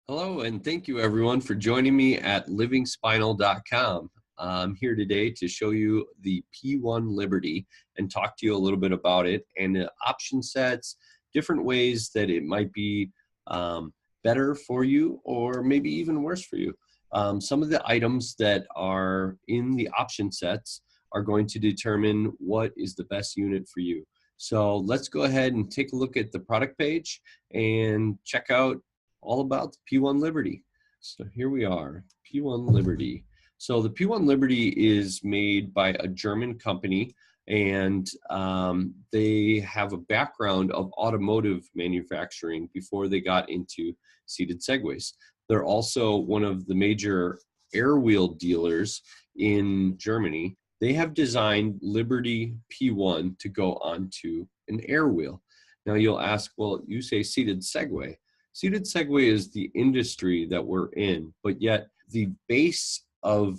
Hello, and thank you everyone for joining me at livingspinal.com. I'm here today to show you the P1 Liberty and talk to you a little bit about it and the option sets, different ways that it might be better for you or maybe even worse for you. Some of the items that are in the option sets are going to determine what is the best unit for you. So let's go ahead and take a look at the product page and check out all about the P1 Liberty. So here we are, P1 Liberty. So the P1 Liberty is made by a German company, and they have a background of automotive manufacturing before they got into seated segways. They're also one of the major airwheel dealers in Germany. They have designed Liberty P1 to go onto an airwheel. Now you'll ask, well, you say seated segway. Seated segway is the industry that we're in, but yet the base of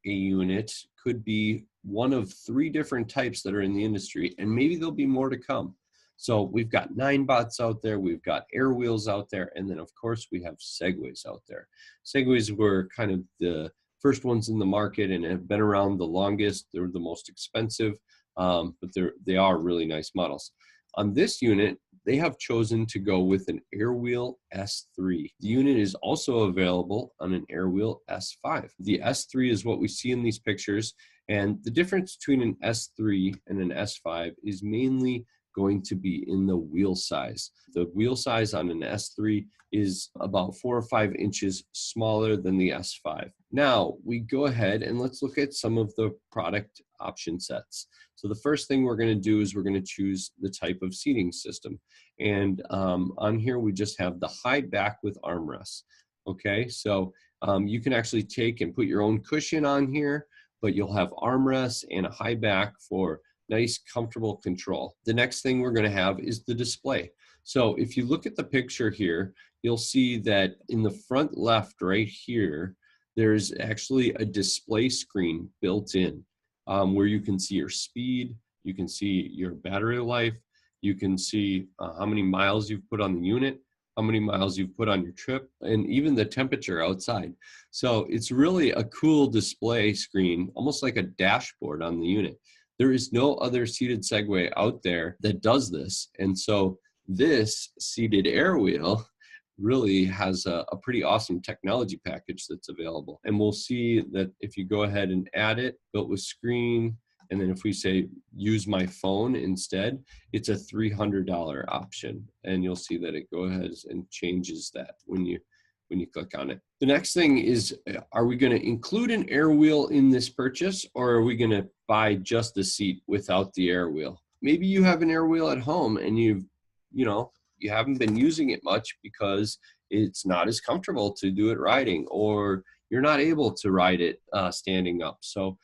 a unit could be one of three different types that are in the industry, and maybe there'll be more to come. So we've got 9-bots out there, we've got airwheels out there, and then of course we have segways out there. Segways were kind of the first ones in the market and have been around the longest. They're the most expensive, but they are really nice models. On this unit, they have chosen to go with an Airwheel S3. The unit is also available on an Airwheel S5. The S3 is what we see in these pictures, and the difference between an S3 and an S5 is mainly going to be in the wheel size. The wheel size on an S3 is about 4 or 5 inches smaller than the S5. Now we go ahead and let's look at some of the product option sets. So the first thing we're going to do is we're going to choose the type of seating system. And on here we just have the high back with armrests. Okay, so you can actually take and put your own cushion on here, but you'll have armrests and a high back for nice, comfortable control. The next thing we're going to have is the display. So if you look at the picture here, you'll see that in the front left right here, there's actually a display screen built in where you can see your speed, you can see your battery life, you can see how many miles you've put on the unit, how many miles you've put on your trip, and even the temperature outside. So it's really a cool display screen, almost like a dashboard on the unit. There is no other seated Segway out there that does this. And so this seated airwheel really has a pretty awesome technology package that's available. And we'll see that if you go ahead and add it, built with screen, and then if we say use my phone instead, it's a $300 option. And you'll see that it goes ahead and changes that when you click on it. The next thing is, are we going to include an airwheel in this purchase, or are we going to buy just the seat without the airwheel? Maybe you have an airwheel at home and you haven't been using it much because it's not as comfortable to do it riding, or you're not able to ride it standing up. So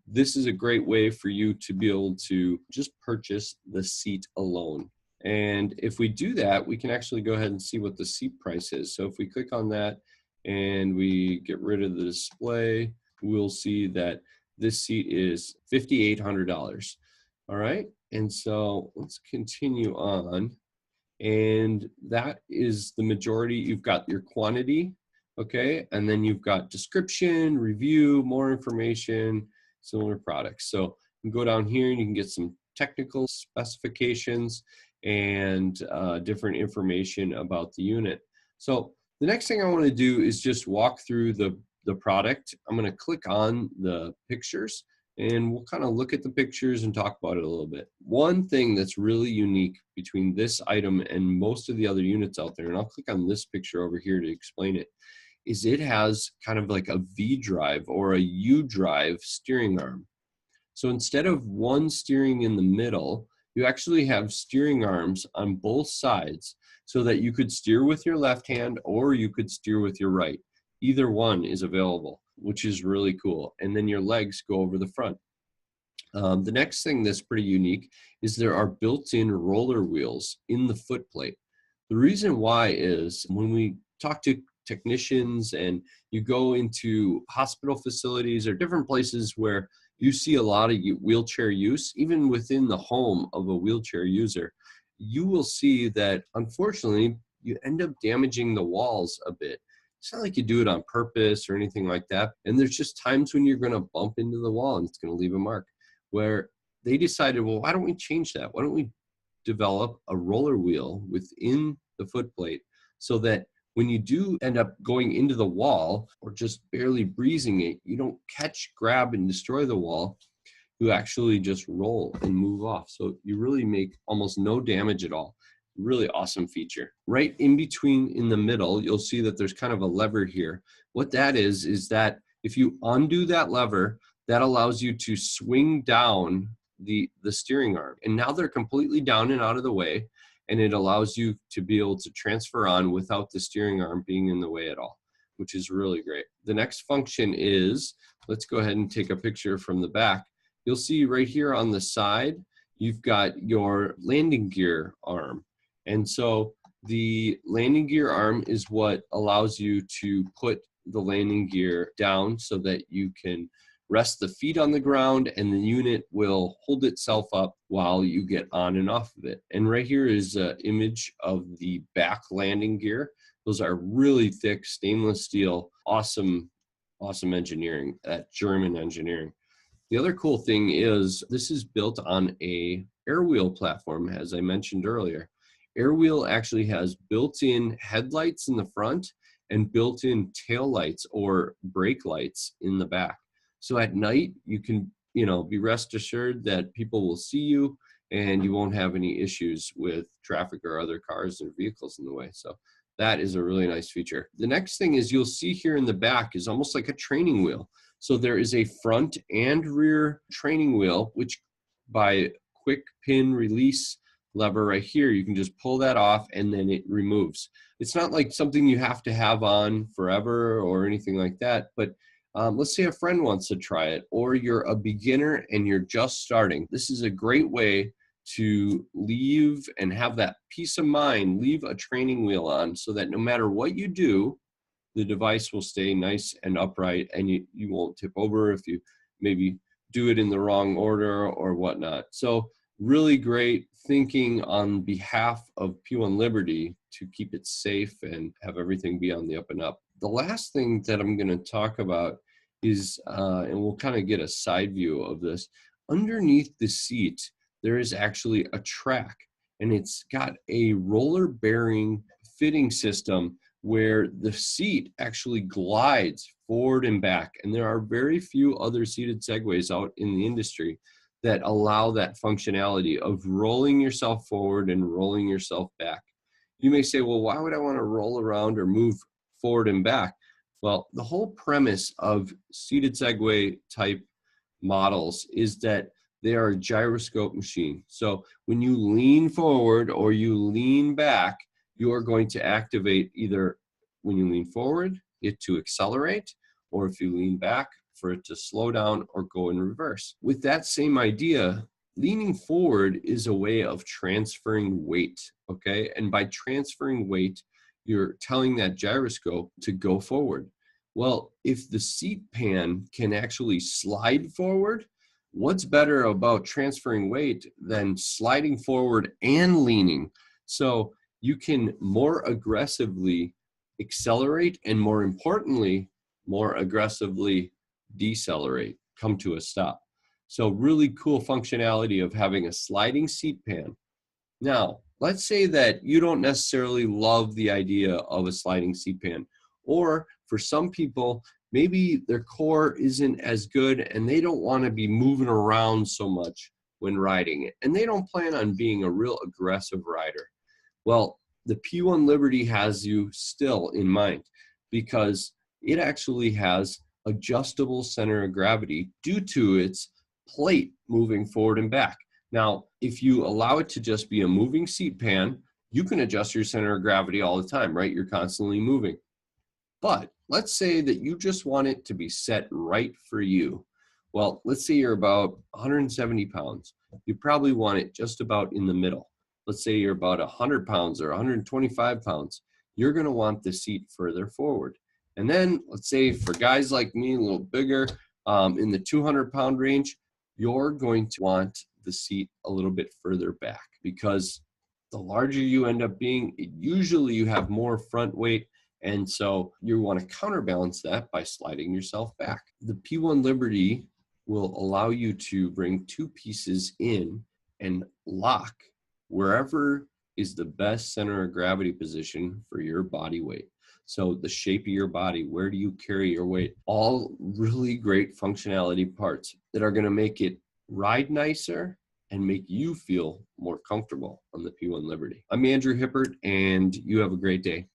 this is a great way for you to be able to just purchase the seat alone. And if we do that, we can actually go ahead and see what the seat price is. So if we click on that and we get rid of the display, we'll see that this seat is $5,800. All right. And so let's continue on. And that is the majority. You've got your quantity, okay? And then you've got description, review, more information, similar products. So you can go down here and you can get some technical specifications and different information about the unit. So the next thing I want to do is just walk through the product. I'm going to click on the pictures and we'll kind of look at the pictures and talk about it a little bit. One thing that's really unique between this item and most of the other units out there, and I'll click on this picture over here to explain it, is it has kind of like a V drive or a U drive steering arm. So instead of one steering in the middle, you actually have steering arms on both sides so that you could steer with your left hand or you could steer with your right. Either one is available, which is really cool. And then your legs go over the front. The next thing that's pretty unique is there are built-in roller wheels in the foot plate. The reason why is when we talk to technicians and you go into hospital facilities or different places where you see a lot of wheelchair use, even within the home of a wheelchair user, you will see that unfortunately you end up damaging the walls a bit. It's not like you do it on purpose or anything like that. And there's just times when you're going to bump into the wall and it's going to leave a mark, where they decided, well, why don't we change that? Why don't we develop a roller wheel within the foot plate so that when you do end up going into the wall or just barely breezing it, you don't catch, grab, and destroy the wall. You actually just roll and move off. So you really make almost no damage at all. Really awesome feature. Right in between, in the middle, you'll see that there's kind of a lever here. What that is that if you undo that lever, that allows you to swing down the steering arm. And now they're completely down and out of the way. And it allows you to be able to transfer on without the steering arm being in the way at all, which is really great. The next function is, let's go ahead and take a picture from the back. You'll see right here on the side, you've got your landing gear arm. And so the landing gear arm is what allows you to put the landing gear down so that you can rest the feet on the ground and the unit will hold itself up while you get on and off of it. And right here is an image of the back landing gear. Those are really thick stainless steel, awesome engineering, that German engineering. The other cool thing is this is built on a Airwheel platform, as I mentioned earlier. Airwheel actually has built-in headlights in the front and built-in tail lights or brake lights in the back. So at night, you can, be rest assured that people will see you and you won't have any issues with traffic or other cars or vehicles in the way. So that is a really nice feature. The next thing is you'll see here in the back is almost like a training wheel. So there is a front and rear training wheel, which by quick pin release lever right here, you can just pull that off and then it removes. It's not like something you have to have on forever or anything like that, but let's say a friend wants to try it, or you're a beginner and you're just starting. This is a great way to leave and have that peace of mind, leave a training wheel on so that no matter what you do, the device will stay nice and upright and you won't tip over if you maybe do it in the wrong order or whatnot. So really great thinking on behalf of P1 Liberty to keep it safe and have everything be on the up and up. The last thing that I'm going to talk about is, and we'll kind of get a side view of this, underneath the seat, there is actually a track and it's got a roller bearing fitting system where the seat actually glides forward and back. And there are very few other seated Segways out in the industry that allow that functionality of rolling yourself forward and rolling yourself back. You may say, well, why would I want to roll around or move forward and back? Well, the whole premise of seated Segway type models is that they are a gyroscope machine. So when you lean forward or you lean back, you are going to activate either when you lean forward, it to accelerate, or if you lean back, for it to slow down or go in reverse. With that same idea, leaning forward is a way of transferring weight, okay? And by transferring weight, you're telling that gyroscope to go forward. Well, if the seat pan can actually slide forward, what's better about transferring weight than sliding forward and leaning? So you can more aggressively accelerate and, more importantly, more aggressively decelerate, come to a stop. So really cool functionality of having a sliding seat pan. Now, let's say that you don't necessarily love the idea of a sliding seat pan, or for some people, maybe their core isn't as good and they don't want to be moving around so much when riding it, and they don't plan on being a real aggressive rider. Well, the P1 Liberty has you still in mind because it actually has adjustable center of gravity due to its plate moving forward and back. Now, if you allow it to just be a moving seat pan, you can adjust your center of gravity all the time, right? You're constantly moving. But let's say that you just want it to be set right for you. Well, let's say you're about 170 pounds. You probably want it just about in the middle. Let's say you're about 100 pounds or 125 pounds. You're going to want the seat further forward. And then let's say for guys like me, a little bigger, in the 200-pound range, you're going to want the seat a little bit further back because The larger you end up being, usually you have more front weight. And so you want to counterbalance that by sliding yourself back. The P1 Liberty will allow you to bring two pieces in and lock wherever is the best center of gravity position for your body weight. So the shape of your body, where do you carry your weight? All really great functionality parts that are going to make it ride nicer and make you feel more comfortable on the P1 Liberty. I'm Andrew Hippert, and you have a great day.